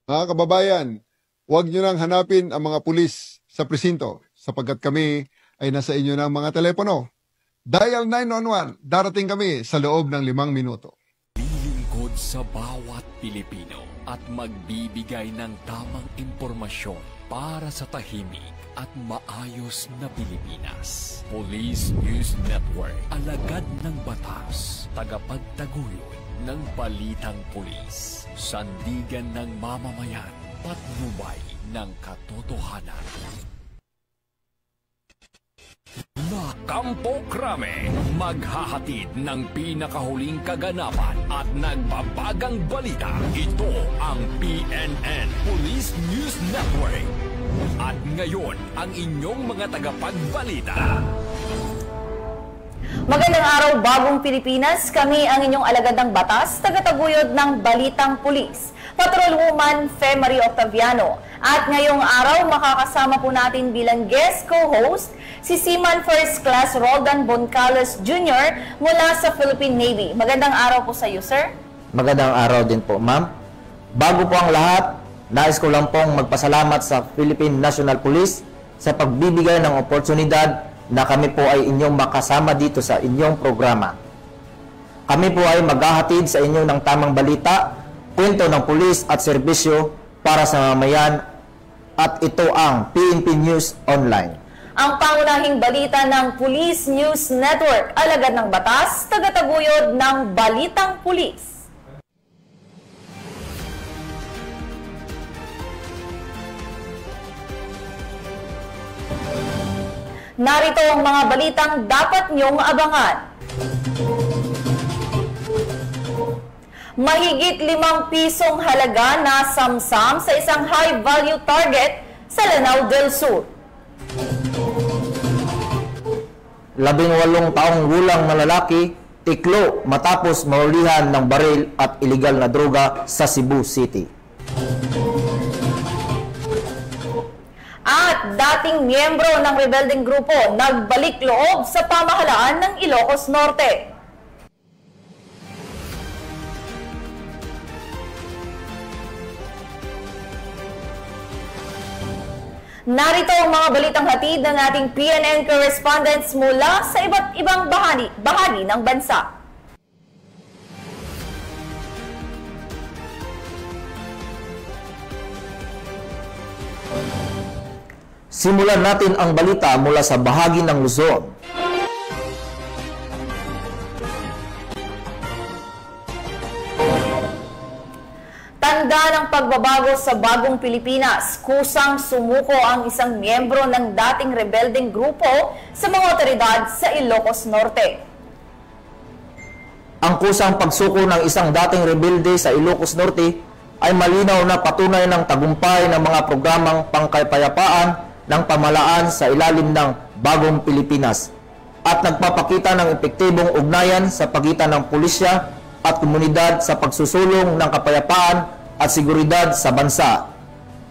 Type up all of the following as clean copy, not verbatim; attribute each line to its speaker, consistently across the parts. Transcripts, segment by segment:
Speaker 1: Mga kababayan, huwag nyo nang hanapin ang mga pulis sa presinto sapagkat kami ay nasa inyo ng mga telepono. Dial 911, darating kami sa loob ng 5 minuto.
Speaker 2: Lilingkod sa bawat Pilipino at magbibigay ng tamang impormasyon para sa tahimik at maayos na Pilipinas. Police News Network, alagad ng batas, tagapagtaguyod ng balitang pulis, sandigan ng mamamayan, patnubay ng katotohanan. Kampo Krame, maghahatid ng pinakahuling kaganapan at nagbabagang balita. Ito ang PNN Police News Network. At ngayon, ang inyong mga tagapagbalita.
Speaker 3: Magandang araw, Bagong Pilipinas. Kami ang inyong alagad ng batas, tagataguyod ng Balitang Pulis. Patrolwoman Fe Marie Octaviano. At ngayong araw, makakasama po natin bilang guest co-host si Seaman First Class Roldan Boncales Jr. mula sa Philippine Navy. Magandang araw po sa iyo, sir.
Speaker 4: Magandang araw din po, ma'am. Bago po ang lahat, nais ko lang pong magpasalamat sa Philippine National Police sa pagbibigay ng oportunidad na kami po ay inyong makasama dito sa inyong programa. Kami po ay maghahatid sa inyo ng tamang balita, kwento ng pulis at serbisyo para sa mamayan, at ito ang PNP News Online.
Speaker 3: Ang pangunahing balita ng Police News Network, alagad ng batas, tagataguyod ng Balitang Pulis. Narito ang mga balitang dapat niyong abangan. Mahigit 5 pisong halaga na samsam sa isang high-value target sa Lanao del Sur.
Speaker 4: 18 taong gulang na lalaki, tiklo matapos mahulihan ng baril at ilegal na droga sa Cebu City.
Speaker 3: At dating miyembro ng rebeldeng grupo nagbalik loob sa pamahalaan ng Ilocos Norte. Narito ang mga balitang hatid ng ating PNN correspondents mula sa iba't ibang bahagi ng bansa.
Speaker 4: Simulan natin ang balita mula sa bahagi ng Luzon.
Speaker 3: Tanda ng pagbabago sa Bagong Pilipinas, kusang sumuko ang isang miyembro ng dating rebeldeng grupo sa mga otoridad sa Ilocos Norte.
Speaker 4: Ang kusang pagsuko ng isang dating rebelde sa Ilocos Norte ay malinaw na patunay ng tagumpay ng mga programang pangkapayapaan ng pamahalaan sa ilalim ng Bagong Pilipinas at nagpapakita ng epektibong ugnayan sa pagitan ng pulisya at komunidad sa pagsusulong ng kapayapaan at seguridad sa bansa.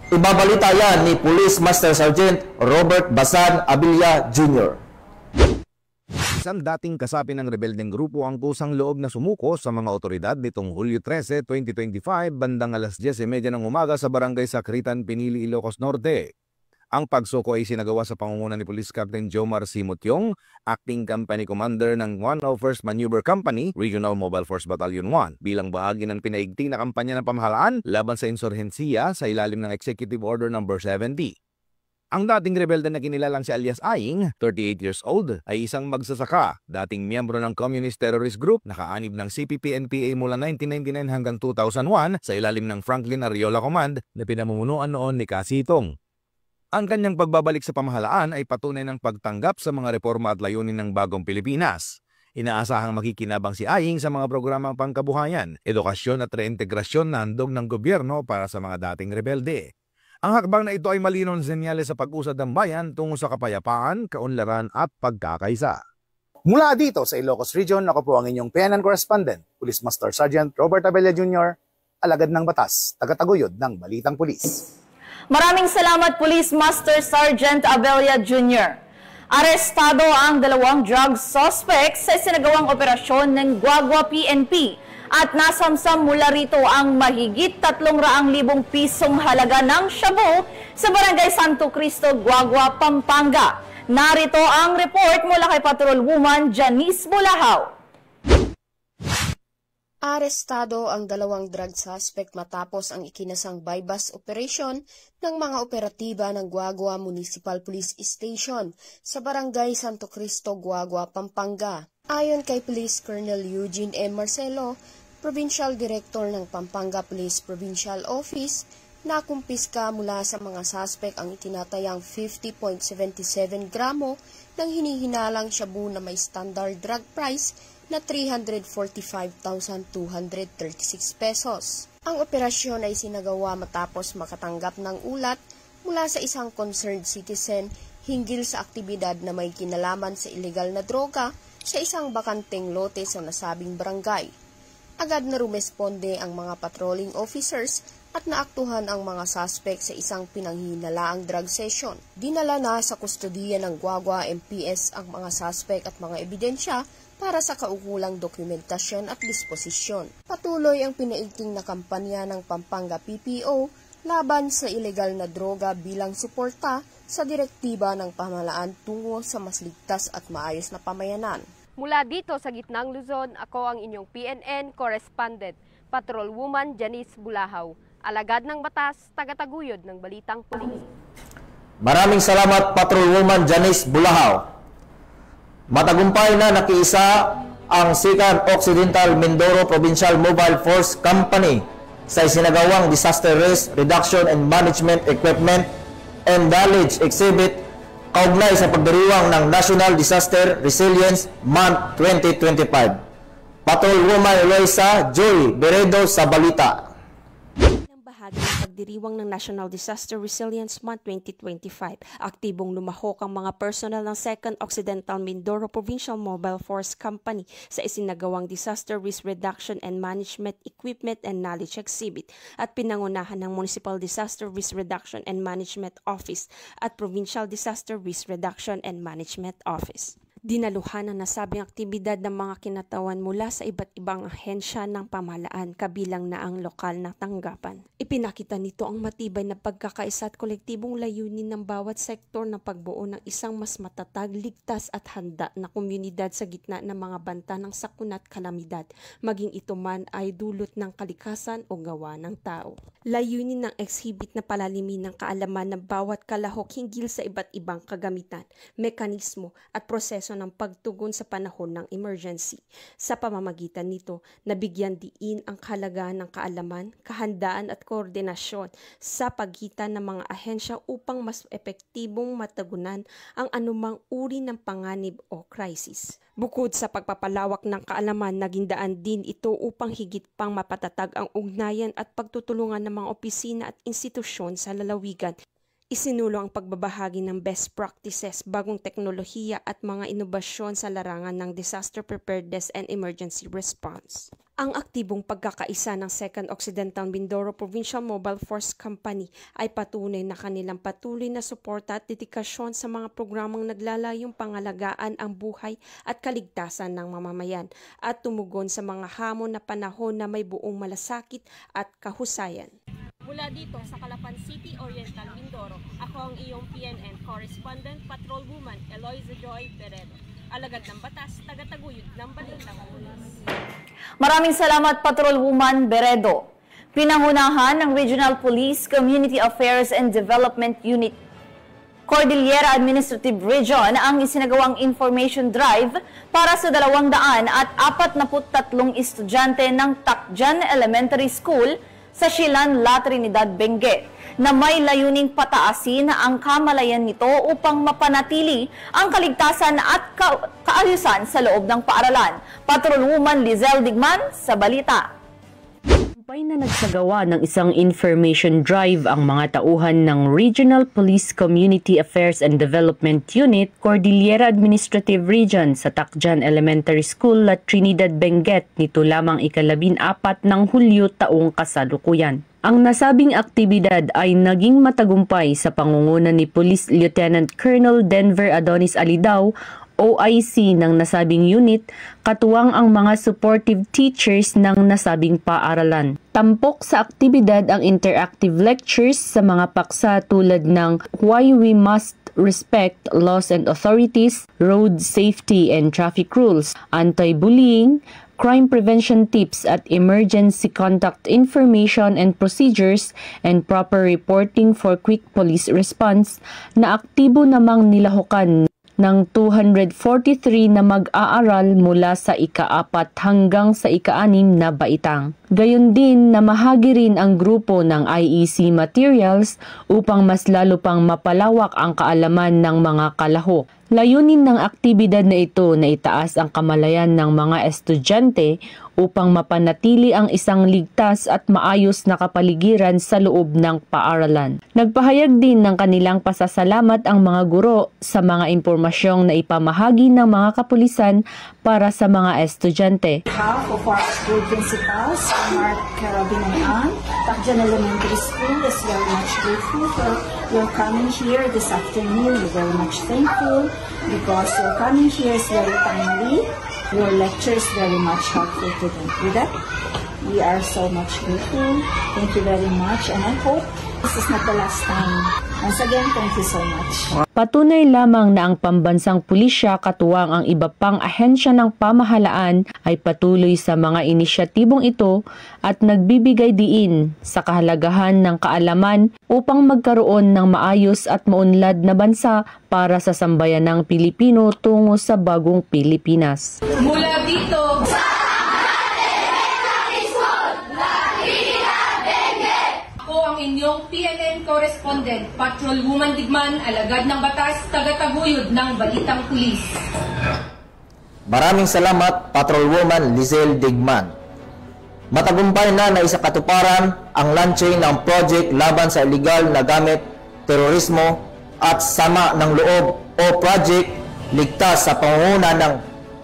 Speaker 4: Ibabalita yan ni Police Master Sergeant Robert Basan Abilia Jr.
Speaker 5: Isang dating kasapi ng rebeldeng grupo ang kusang loob na sumuko sa mga otoridad nitong Hulyo 13, 2025 bandang alas 10:30 ng umaga sa Barangay Sacritan, Pinili, Ilocos Norte. Ang pagsuko ay sinagawa sa pangunguna ni Police Captain Jomar C. Mutyong, Acting Company Commander ng 101st Maneuver Company, Regional Mobile Force Battalion 1, bilang bahagi ng pinaigting na kampanya ng pamahalaan laban sa insurhensiya sa ilalim ng Executive Order No. 70. Ang dating rebelde na kinilalang si alias Aing, 38 years old, ay isang magsasaka, dating miyembro ng Communist Terrorist Group, nakaanib ng CPP-NPA mula 1999 hanggang 2001 sa ilalim ng Franklin Ariola Command na pinamumunuan noon ni Kasitong. Ang kanyang pagbabalik sa pamahalaan ay patunay ng pagtanggap sa mga reforma at layunin ng Bagong Pilipinas. Inaasahang makikinabang si Aing sa mga programang pangkabuhayan, edukasyon at reintegrasyon na handog ng gobyerno para sa mga dating rebelde. Ang hakbang na ito ay malinong senyales sa pag-usad ng bayan tungo sa kapayapaan, kaunlaran at pagkakaisa.
Speaker 6: Mula dito sa Ilocos Region, ako po ang inyong PNN correspondent, Police Master Sergeant Robert Abella Jr., alagad ng batas, tagataguyod ng Balitang Pulis.
Speaker 3: Maraming salamat, Police Master Sergeant Abella Jr. Arestado ang 2 drug suspects sa isinagawang operasyon ng Guagua PNP At nasamsam mula rito ang mahigit 300,000 pisong halaga ng shabu sa Barangay Santo Cristo, Guagua, Pampanga. Narito ang report mula kay Patrolwoman Janice Bulahaw.
Speaker 7: Arestado ang 2 drug suspect matapos ang ikinasang bypass operation ng mga operatiba ng Guagua Municipal Police Station sa Barangay Santo Cristo, Guagua, Pampanga. Ayon kay Police Colonel Eugene M. Marcelo, Provincial Director ng Pampanga Police Provincial Office, nakumpiska mula sa mga suspect ang itinatayang 50.77 gramo ng hinihinalang shabu na may standard drug price na 345,236 pesos. Ang operasyon ay sinagawa matapos makatanggap ng ulat mula sa isang concerned citizen hinggil sa aktibidad na may kinalaman sa ilegal na droga sa isang bakanteng lote sa nasabing barangay. Agad na rumesponde ang mga patrolling officers at naaktuhan ang mga suspect sa isang pinanghinalaang drug session. Dinala na sa kustodiya ng Guagua MPS ang mga suspect at mga ebidensya para sa kaukulang dokumentasyon at disposisyon. Patuloy ang pinaigting na kampanya ng Pampanga PPO laban sa ilegal na droga bilang suporta sa direktiba ng pamahalaan tungo sa mas ligtas at maayos na pamayanan.
Speaker 8: Mula dito sa gitnang Luzon, ako ang inyong PNN correspondent, Patrolwoman Janice Bulahaw, alagad ng batas, tagataguyod ng Balitang Pulis.
Speaker 4: Maraming salamat, Patrolwoman Janice Bulahaw. Matagumpay na nakiisa ang 2nd Occidental Mindoro Provincial Mobile Force Company sa isinagawang Disaster Risk Reduction and Management Equipment and Knowledge Exhibit kaugnay sa pagdiriwang ng National Disaster Resilience Month 2025. Patrolwoman Eloisa Joy Beredo sa balita.
Speaker 9: Bahagi ng pagdiriwang ng National Disaster Resilience Month 2025. Aktibong lumahok ang mga personal ng 2nd Occidental Mindoro Provincial Mobile Force Company sa isinagawang Disaster Risk Reduction and Management Equipment and Knowledge Exhibit at pinangunahan ng Municipal Disaster Risk Reduction and Management Office at Provincial Disaster Risk Reduction and Management Office. Dinaluhan ang nasabing aktibidad ng mga kinatawan mula sa iba't ibang ahensya ng pamahalaan kabilang na ang lokal na tanggapan. Ipinakita nito ang matibay na pagkakaisa at kolektibong layunin ng bawat sektor na pagbuo ng isang mas matatag, ligtas at handa na komunidad sa gitna ng mga banta ng sakuna at kalamidad, maging ito man ay dulot ng kalikasan o gawa ng tao. Layunin ng exhibit na palalimin ng kaalaman ng bawat kalahok hinggil sa iba't ibang kagamitan, mekanismo at proseso ng pagtugon sa panahon ng emergency. Sa pamamagitan nito, nabigyan diin ang kahalagaan ng kaalaman, kahandaan at koordinasyon sa pagitan ng mga ahensya upang mas epektibong matagunan ang anumang uri ng panganib o crisis. Bukod sa pagpapalawak ng kaalaman, naging daan din ito upang higit pang mapatatag ang ugnayan at pagtutulungan ng mga opisina at institusyon sa lalawigan. Isinulong ang pagbabahagi ng best practices, bagong teknolohiya at mga inobasyon sa larangan ng disaster preparedness and emergency response. Ang aktibong pagkakaisa ng 2nd Occidental Mindoro Provincial Mobile Force Company ay patunay na kanilang patuloy na suporta at dedikasyon sa mga programang naglalayong pangalagaan ang buhay at kaligtasan ng mamamayan at tumugon sa mga hamon na panahon na may buong malasakit at kahusayan.
Speaker 8: Mula dito sa Calapan City, Oriental, Mindoro, ako ang iyong PNN correspondent, Patrolwoman Eloisa Joy Beredo, alagad ng batas, tagataguyod ng Balitang Pulis.
Speaker 3: Maraming salamat, Patrolwoman Beredo. Pinangunahan ng Regional Police Community Affairs and Development Unit Cordillera Administrative Region ang isinagawang information drive para sa 243 estudyante ng Tacjan Elementary School sa Silan, La Trinidad, Benguet, na may layuning pataasin ang kamalayan nito upang mapanatili ang kaligtasan at kaayusan sa loob ng paaralan. Patrolwoman Lizelle Digman sa balita.
Speaker 10: Tagumpay na nagsagawa ng isang information drive ang mga tauhan ng Regional Police Community Affairs and Development Unit, Cordillera Administrative Region sa Tacjan Elementary School, La Trinidad, Benguet nito lamang 14 ng Hulyo taong kasalukuyan. Ang nasabing aktibidad ay naging matagumpay sa pangunguna ni Police Lieutenant Colonel Denver Adonis Alidao OIC ng nasabing unit, katuwang ang mga supportive teachers ng nasabing paaralan. Tampok sa aktibidad ang interactive lectures sa mga paksa tulad ng Why We Must Respect Laws and Authorities, Road Safety and Traffic Rules, Anti-Bullying, Crime Prevention Tips at Emergency Contact Information and Procedures, and Proper Reporting for Quick Police Response na aktibo namang nilahukan ng 243 na mag-aaral mula sa ika-4 hanggang sa ika-6 na baitang. Gayon din na mahagi rin ang grupo ng IEC materials upang mas lalo pang mapalawak ang kaalaman ng mga kalahok. Layunin ng aktibidad na ito na itaas ang kamalayan ng mga estudyante upang mapanatili ang isang ligtas at maayos na kapaligiran sa loob ng paaralan. Nagpahayag din ng kanilang pasasalamat ang mga guro sa mga impormasyong na ipamahagi ng mga kapulisan para sa mga estudyante.
Speaker 11: On behalf of our school principals, Mark Carabinayan, Takjan Elementary School is very much grateful for your coming here this afternoon. We're very much thankful because your coming here is very timely. Your lecture is very much helpful to them. With that, we are so much grateful. Thank you very much, and I hope this is not the last time. Once again, thank you so much.
Speaker 10: Patunay lamang na ang pambansang pulisya katuwang ang iba pang ahensya ng pamahalaan ay patuloy sa mga inisyatibong ito at nagbibigay diin sa kahalagahan ng kaalaman upang magkaroon ng maayos at maunlad na bansa para sa sambayanang Pilipino tungo sa bagong Pilipinas.
Speaker 12: Mula dito ang inyong PNN correspondent, Patrolwoman Digman, alagad ng batas, tagataguyod ng Balitang Pulis.
Speaker 4: Maraming salamat, Patrolwoman Lizelle Digman. Matagumpay na isa katuparan ang launching ng project laban sa illegal na gamit, terorismo at sama ng loob o project ligtas sa pangunguna ng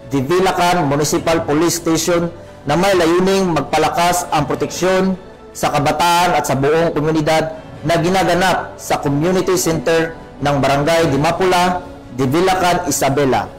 Speaker 4: Divilacan Municipal Police Station na may layuning magpalakas ang proteksyon sa kabataan at sa buong komunidad na ginaganap sa community center ng Barangay Dimapula, Divilacan, Isabela.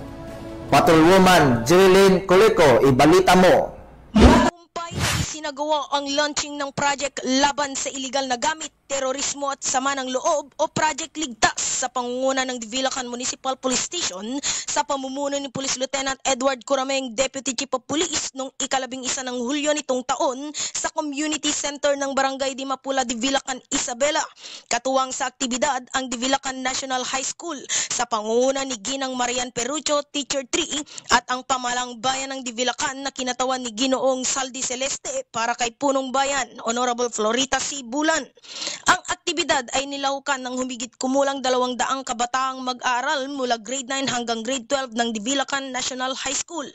Speaker 4: Patrolwoman Jerilyn Coleco, ibalita mo.
Speaker 13: Matagumpay na isinagawa ang launching ng project laban sa iligal na gamit, terorismo at sama ng loob o Project Ligtas sa pangunguna ng Divilacan Municipal Police Station sa pamumuno ni Police Lieutenant Edward Corameng, Deputy Chief of Police noong 11 ng Hulyo nitong taon sa Community Center ng Barangay Dimapula, Divilacan, Isabela. Katuwang sa aktibidad ang Divilacan National High School sa pangunguna ni Ginang Marian Perucho, Teacher 3 at ang pamalang bayan ng Divilacan na kinatawan ni Ginoong Saldi Celeste para kay Punong Bayan, Honorable Florita C. Bulan. Ang aktibidad ay nilahukan ng humigit kumulang 200 kabataang mag-aaral mula grade 9 hanggang grade 12 ng Divilacan National High School.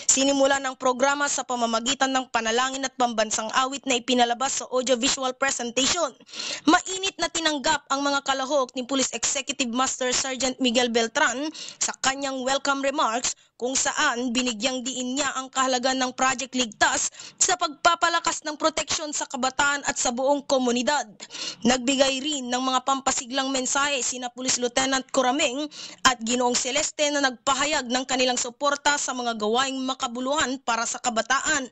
Speaker 13: Sinimula ng programa sa pamamagitan ng panalangin at pambansang awit na ipinalabas sa audiovisual presentation. Mainit na tinanggap ang mga kalahok ni Police Executive Master Sergeant Miguel Beltran sa kanyang welcome remarks kung saan binigyang diin niya ang kahalagan ng Project Ligtas sa pagpapalakas ng proteksyon sa kabataan at sa buong komunidad. Nagbigay rin ng mga pampasiglang mensahe sina Police Lieutenant Corameng at Ginoong Celeste na nagpahayag ng kanilang suporta sa mga gawaing makabuluhan para sa kabataan.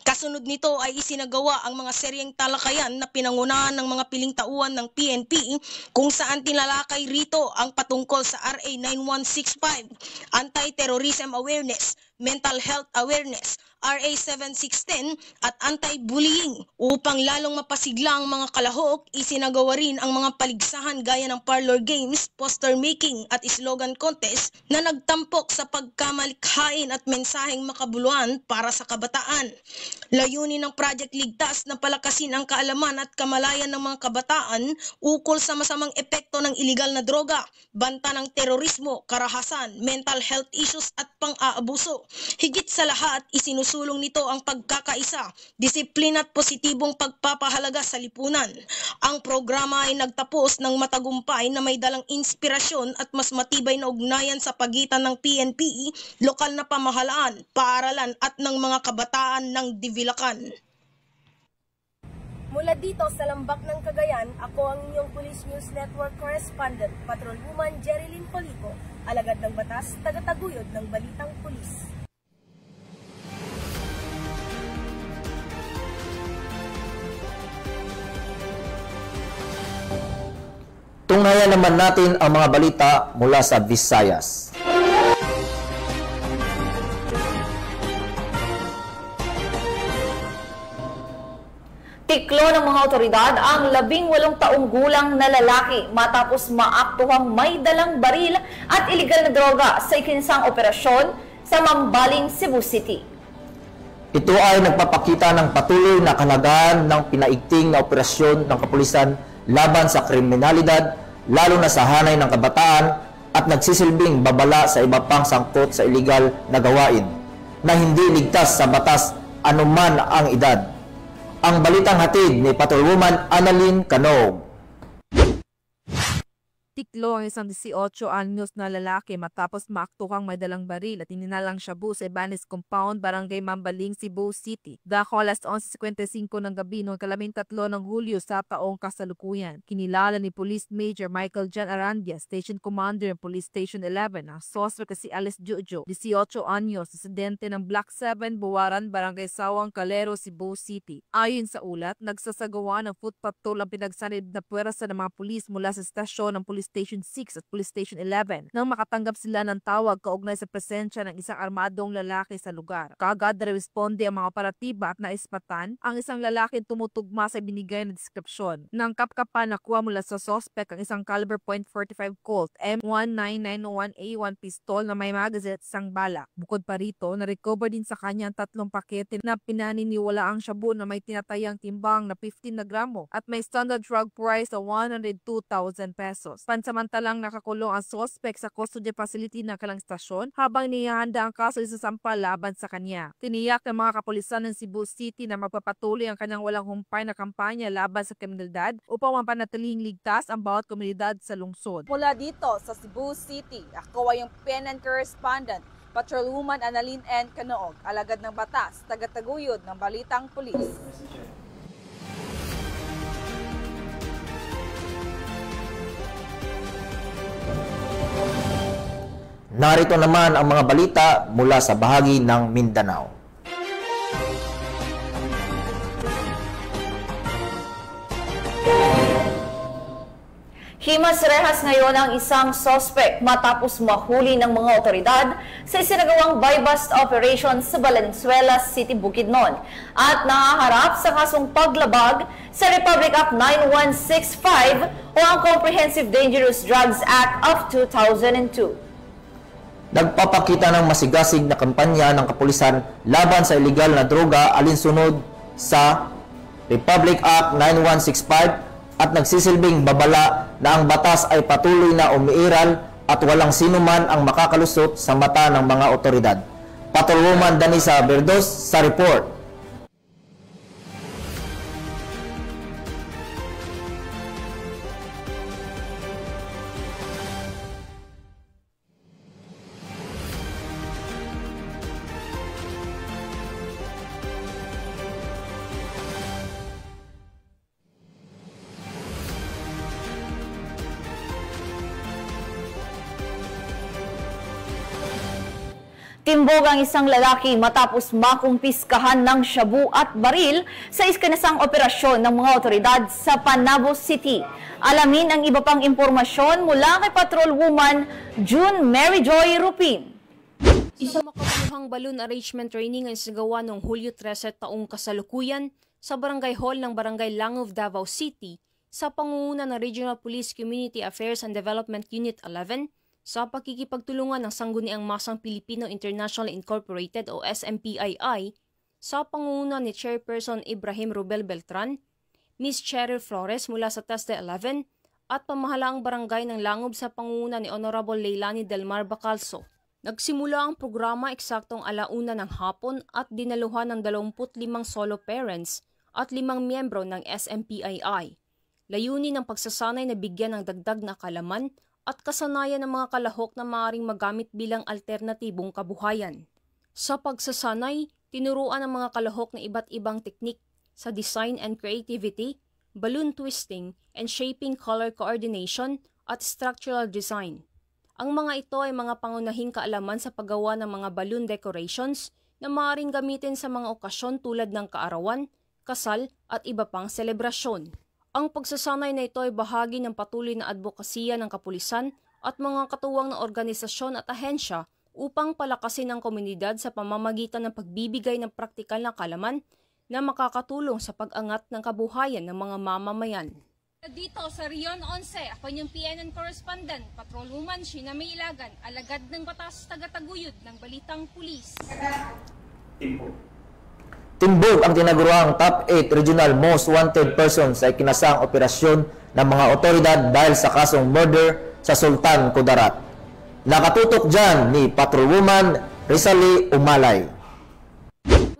Speaker 13: Kasunod nito ay isinagawa ang mga seryeng talakayan na pinangunahan ng mga piling tauhan ng PNP kung saan tinalakay rito ang patungkol sa RA 9165, Anti-Terrorism Awareness, Mental Health Awareness, RA 7610 at anti-bullying. Upang lalong mapasigla ang mga kalahok, isinagawa rin ang mga paligsahan gaya ng parlor games, poster making at slogan contest na nagtampok sa pagkamalikhain at mensaheng makabuluhan para sa kabataan. Layunin ng Project Ligtas na palakasin ang kaalaman at kamalayan ng mga kabataan ukol sa masamang epekto ng iligal na droga, banta ng terorismo, karahasan, mental health issues at pang-aabuso. Higit sa lahat, isinusulong nito ang pagkakaisa, disiplina at positibong pagpapahalaga sa lipunan. Ang programa ay nagtapos ng matagumpay na may dalang inspirasyon at mas matibay na ugnayan sa pagitan ng PNP, lokal na pamahalaan, paaralan at ng mga kabataan ng Divilacan.
Speaker 7: Mula dito sa Lambak ng Cagayan, ako ang inyong Police News Network Correspondent, Patrolwoman Jerilyn Polico, alagad ng batas, tagataguyod ng Balitang Pulis.
Speaker 4: Tunghayan naman natin ang mga balita mula sa Visayas.
Speaker 3: Tiklo ng mga otoridad ang 18 taong gulang na lalaki matapos maaktuhang may dalang baril at iligal na droga sa ikinsang operasyon sa Mambaling, Cebu City.
Speaker 4: Ito ay nagpapakita ng patuloy na kalagahan ng pinaigting na operasyon ng kapulisan laban sa kriminalidad, lalo na sa hanay ng kabataan, at nagsisilbing babala sa iba pang sangkot sa iligal na gawain na hindi ligtas sa batas anuman ang edad. Ang balitang hatid ni Patrolwoman Annalyn Canog.
Speaker 14: Tiklo ang isang 18 anyos na lalaki matapos maaktuhang may dalang baril at ininalang shabu sa Ibanez Compound, Barangay Mambaling, Cebu City. Dako alas 11:55 ng gabi noong 13 ng Hulyo sa taong kasalukuyan. Kinilala ni Police Major Michael John Arandia, Station Commander ng Police Station 11, ang suspect si Alice Jojo, 18 anyos, residente ng Block 7, Buwaran, Barangay Sawang, Calero, Cebu City. Ayon sa ulat, nagsasagawa ng foot patrol ang pinagsanib na puwersa ng mga pulis mula sa estasyon ng Police Station 6 at Police Station 11 nang makatanggap sila ng tawag kaugnay sa presensya ng isang armadong lalaki sa lugar. Kaagad responde ang mga operatiba at naispatan ang isang lalaki tumutugma sa binigay na deskripsyon. Nang kapkapan, nakuha mula sa suspect ang isang caliber .45 Colt M1991A1 pistol na may magazine at isang bala. Bukod pa rito, na-recover din sa kanya ang 3 pakete na pinaniniwala ang shabu na may tinatayang timbang na 15 na gramo at may standard drug price na 102,000 pesos. Pansamantalang nakakulong ang suspect sa custody facility ng kalang stasyon habang nihahanda ang kaso isasampal laban sa kanya. Tiniyak ng mga kapulisan ng Cebu City na magpapatuloy ang kanyang walang humpay na kampanya laban sa kriminalidad upang mapanatiling ligtas ang bawat komunidad sa lungsod.
Speaker 15: Mula dito sa Cebu City, ako ay yung PNN Correspondent, Patrolwoman Annalyn N. Canog, alagad ng batas, tagataguyod ng Balitang Pulis.
Speaker 4: Narito naman ang mga balita mula sa bahagi ng Mindanao.
Speaker 3: Himas-rehas ngayon ang isang suspect matapos mahuli ng mga otoridad sa isinagawang buy-bust operation sa Valenzuela City, Bukidnon at nahaharap sa kasong paglabag sa Republic Act 9165 o ang Comprehensive Dangerous Drugs Act of 2002.
Speaker 4: Nagpapakita ng masigasig na kampanya ng kapulisan laban sa iligal na droga alinsunod sa Republic Act 9165 at nagsisilbing babala na ang batas ay patuloy na umiiral at walang sinuman ang makakalusot sa mata ng mga otoridad. Patrolwoman Danisa Berdos sa report.
Speaker 3: Timbog ang isang lalaki matapos makumpiskahan ng shabu at baril sa iskanasang operasyon ng mga otoridad sa Panabo City. Alamin ang iba pang impormasyon mula kay Patrolwoman June Mary Joy Rupin.
Speaker 9: Isang makabuluhang balloon arrangement training ang isagawa noong Hulyo 13 taong kasalukuyan sa Barangay Hall ng Barangay Langov, Davao City sa pangunguna ng Regional Police Community Affairs and Development Unit 11 sa pakikipagtulungan ng Sangguniang Masang Pilipino International Incorporated o SMPII sa pangunguna ni Chairperson Ibrahim Rubel Beltran, Miss Cheryl Flores mula sa TESDA 11 at pamahalaang barangay ng Langob sa pangunguna ni Honorable Leilani Del Mar Bacalso. Nagsimula ang programa eksaktong 1:00 ng hapon at dinaluhan ng 25 solo parents at 5 miyembro ng SMPII. Layunin ng pagsasanay na bigyan ng dagdag na kaalaman at kasanayan ng mga kalahok na maaaring magamit bilang alternatibong kabuhayan. Sa pagsasanay, tinuruan ng mga kalahok na iba't ibang teknik sa design and creativity, balloon twisting, and shaping color coordination at structural design. Ang mga ito ay mga pangunahing kaalaman sa paggawa ng mga balloon decorations na maaaring gamitin sa mga okasyon tulad ng kaarawan, kasal at iba pang selebrasyon. Ang pagsasanay na ito ay bahagi ng patuloy na advokasya ng kapulisan at mga katuwang na organisasyon at ahensya upang palakasin ang komunidad sa pamamagitan ng pagbibigay ng praktikal na kaalaman na makakatulong sa pag-angat ng kabuhayan ng mga mamamayan.
Speaker 8: Dito sa Rion 11, ako yung PNN correspondent, Patrolwoman Sheena May Ilagan, alagad ng batas, tagataguyod ng Balitang Pulis.
Speaker 4: Timbog ang tinaguruang top 8 regional most wanted persons sa ikinasang operasyon ng mga otoridad dahil sa kasong murder sa Sultan Kudarat. Nakatutok dyan ni Patrolwoman Rizali Umalay.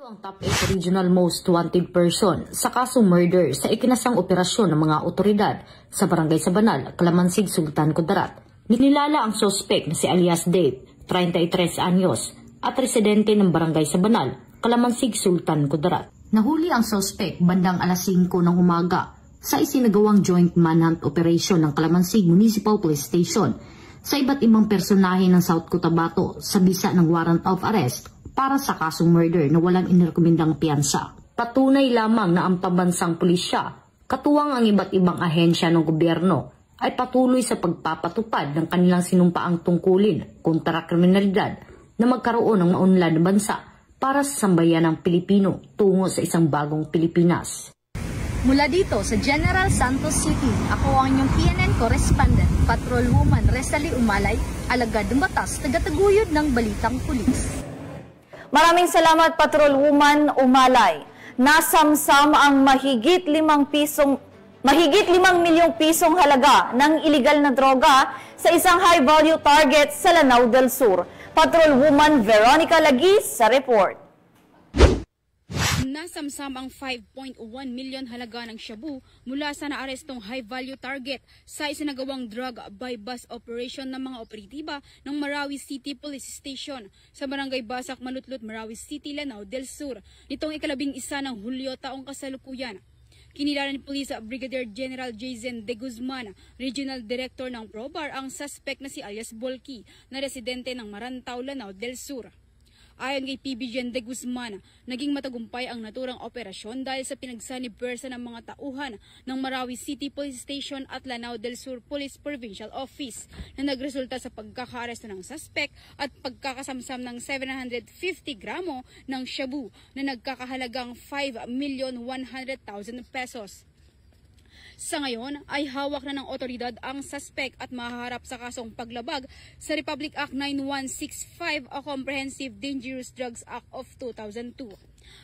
Speaker 10: Ang top 8 regional most wanted person sa kasong murder sa ikinasang operasyon ng mga otoridad sa Barangay Sabanal, Calamansig, Sultan Kudarat. Nilala ang sospek na si alias Dave, 33 anyos, at residente ng Barangay Sabanal, Calamansig, Sultan Kudarat. Nahuli ang sospek bandang alas 5 ng umaga sa isinagawang joint manhunt operation ng Calamansig Municipal Police Station sa iba't ibang personahe ng South Cotabato sa bisa ng warrant of arrest para sa kasong murder na walang inirekomendang piyansa. Patunay lamang na ang pambansang pulisya, katuwang ang iba't ibang ahensya ng gobyerno, ay patuloy sa pagpapatupad ng kanilang sinumpaang tungkulin kontra kriminalidad na magkaroon ng maunlad na bansa para sa sambayan ng Pilipino tungo sa isang bagong Pilipinas.
Speaker 16: Mula dito sa General Santos City, ako ang inyong PNN correspondent, Patrolwoman Rizali Umalay, alagad ng batas, tagataguyod ng Balitang Pulis.
Speaker 3: Maraming salamat, Patrolwoman Umalay. Nasamsam ang mahigit 5 milyong pisong halaga ng iligal na droga sa isang high-value target sa Lanao del Sur. Patrolwoman Veronica Lagi sa report.
Speaker 17: Nasamsam ang 5.1 million halaga ng shabu mula sa naarestong high-value target sa isinagawang drug by bus operation ng mga operatiba ng Marawi City Police Station sa Barangay Basak, Malutlot, Marawi City, Lanao del Sur nitong 11 ng Hulyo taong kasalukuyan. Kinilala ni Police Brigadier General Jason De Guzman, Regional Director ng PROBAR, ang suspect na si alias Bolki na residente ng Marantao, Lanao del Sur. Ayon kay PB Gen De Guzman, naging matagumpay ang naturang operasyon dahil sa pinagsanib-pwersa ng mga tauhan ng Marawi City Police Station at Lanao del Sur Police Provincial Office na nagresulta sa pagkakaaresto ng suspect at pagkakasamsam ng 750 gramo ng shabu na nagkakahalagang 5,100,000 pesos. Sa ngayon ay hawak na ng otoridad ang suspect at mahaharap sa kasong paglabag sa Republic Act 9165 o Comprehensive Dangerous Drugs Act of 2002.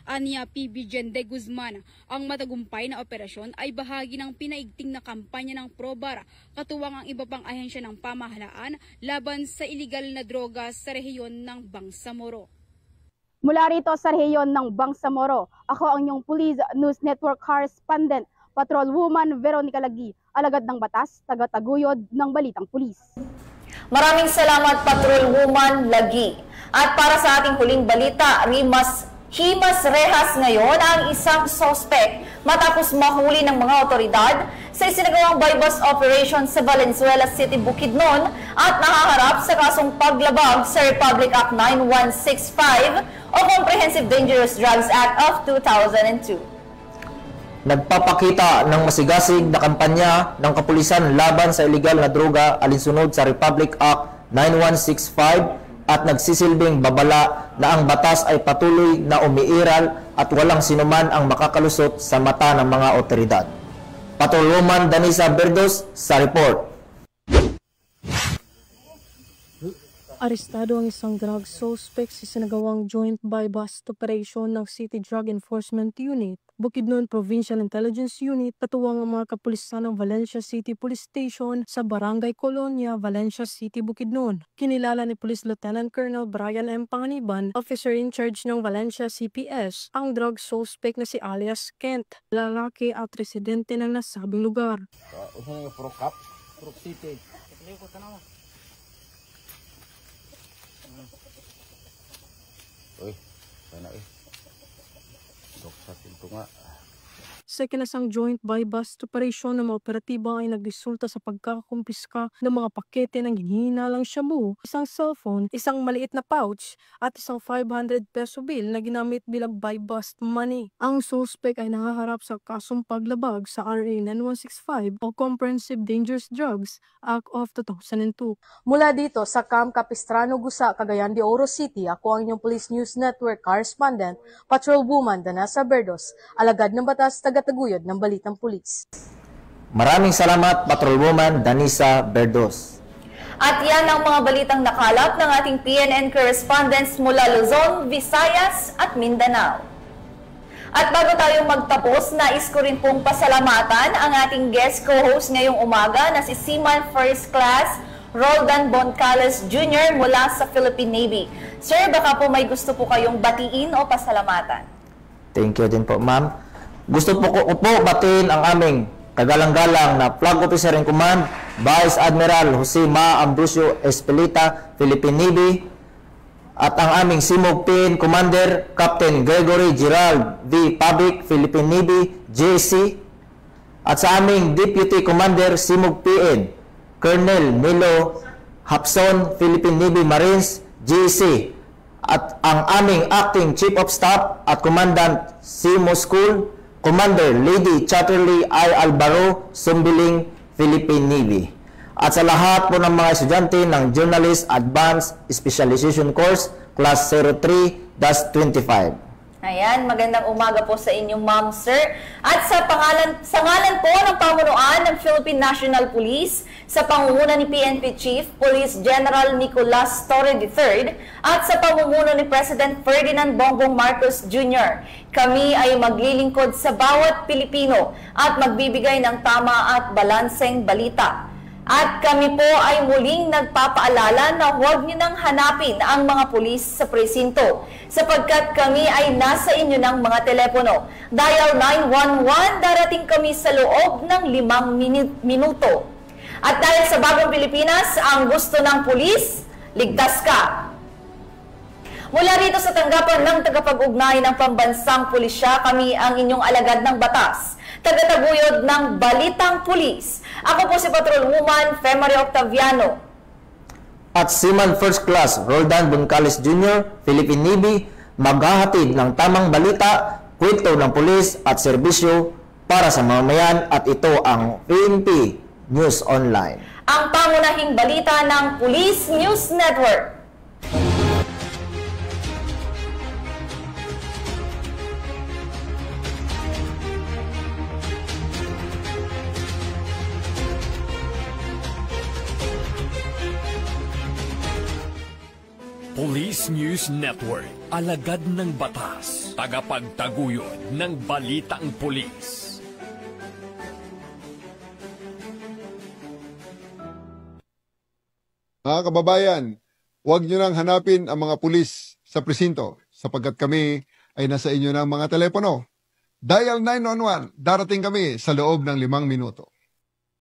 Speaker 17: Aniya PB Gen De Guzman, ang matagumpay na operasyon ay bahagi ng pinaigting na kampanya ng PROBAR, katuwang ang iba pang ahensya ng pamahalaan laban sa iligal na droga sa rehiyon ng Bangsamoro.
Speaker 18: Mula rito sa rehiyon ng Bangsamoro, ako ang inyong Police News Network correspondent, Patrolwoman Veronica Lagi, alagad ng batas, tagataguyod ng Balitang Pulis.
Speaker 3: Maraming salamat, Patrolwoman Lagi. At para sa ating huling balita, himas rehas ngayon ang isang suspect matapos mahuli ng mga otoridad sa isinagawang buy-bus operation sa Valenzuela City, Bukidnon at nahaharap sa kasong paglabag sa Republic Act 9165 o Comprehensive Dangerous Drugs Act of 2002.
Speaker 4: Nagpapakita ng masigasig na kampanya ng kapulisan laban sa iligal na droga alinsunod sa Republic Act 9165 at nagsisilbing babala na ang batas ay patuloy na umiiral at walang sinuman ang makakalusot sa mata ng mga otoridad. Patrolwoman Danisa Berdos sa report.
Speaker 19: Arestado ang isang drug suspect sa sinagawang joint buy-bust operation ng City Drug Enforcement Unit, Bukidnon Provincial Intelligence Unit, katuwang ang mga kapulisan ng Valencia City Police Station sa Barangay Colonia, Valencia City, Bukidnon. Kinilala ni Police Lieutenant Colonel Brian M. Panganiban, officer in charge ng Valencia CPS, ang drug suspect na si alias Kent, lalaki at residente ng nasabing lugar.
Speaker 20: Uy, sana dok sa pinto nga.
Speaker 19: Second, isang joint buy-bust operation ng mga operatiba ay nagresulta sa pagkakakumpiska ng mga pakete ng hinihinalang shabu, isang cellphone, isang maliit na pouch, at isang 500 peso bill na ginamit bilang buy-bust money. Ang suspect ay nakaharap sa kasong paglabag sa RA 9165 o Comprehensive Dangerous Drugs Act of 2002.
Speaker 14: Mula dito sa Camp Capistrano, Gusa, Cagayan de Oro City, ako ang inyong Police News Network correspondent, Patrolwoman Danasa Berdos, alagad ng batas, tagataguyod ng Balitang Pulis.
Speaker 4: Maraming salamat, Patrolwoman Danisa Berdos.
Speaker 3: At yan ang mga balitang nakalap ng ating PNN correspondents mula Luzon, Visayas at Mindanao. At bago tayo magtapos, nais ko rin pong pasalamatan ang ating guest co-host ngayong umaga na si Seaman First Class Roldan Boncales Jr. mula sa Philippine Navy. Sir, baka po may gusto po kayong batiin o pasalamatan.
Speaker 4: Thank you din po, ma'am. Gusto po ko po batiin ang aming kagalang-galang na Flag Officer in Command, Vice Admiral Jose Ma Ambrosio Espelita, Philippine Navy, at ang aming Simog PN Commander, Captain Gregory Gerald V. Pabic, Philippine Navy, JC, at sa aming Deputy Commander, Simog PN, Colonel Milo Hapson, Philippine Navy Marines, JC, at ang aming Acting Chief of Staff at Commandant Simo School, Commander Lady Chatterley I. Albaro, Sumbiling, Philippine Navy. At sa lahat po ng mga estudyante ng Journalist Advanced Specialization Course, Class 03-25.
Speaker 3: Ayan, magandang umaga po sa inyong ma'am, sir. At sa ngalan po ng pamunuan ng Philippine National Police, sa pangunguna ni PNP Chief Police General Nicolas Torre III, at sa pamumuno ni President Ferdinand Bongbong Marcos Jr., kami ay maglilingkod sa bawat Pilipino at magbibigay ng tama at balanseng balita. At kami po ay muling nagpapaalala na huwag niyo nang hanapin ang mga pulis sa presinto sapagkat kami ay nasa inyo ng mga telepono. Dial 911, darating kami sa loob ng 5 minuto. At dahil sa bagong Pilipinas, ang gusto ng pulis, ligtas ka. Mula rito sa tanggapan ng tagapag-ugnay ng pambansang pulisya, kami ang inyong alagad ng batas, tagataguyod ng Balitang Pulis. Ako po si Patrolwoman Femari Octaviano.
Speaker 4: At Seaman First Class Roldan Boncales Jr., Philippine Navy, maghahatid ng tamang balita, kwento ng pulis at serbisyo para sa mamamayan, at ito ang PNP News Online.
Speaker 3: Ang pangunahing balita ng Police News Network.
Speaker 2: Police News Network, alagad ng batas, tagapagtaguyod ng balitang pulis.
Speaker 1: Mga kababayan, huwag nyo nang hanapin ang mga pulis sa presinto sapagkat kami ay nasa inyo ng mga telepono. Dial 911, darating kami sa loob ng 5 minuto.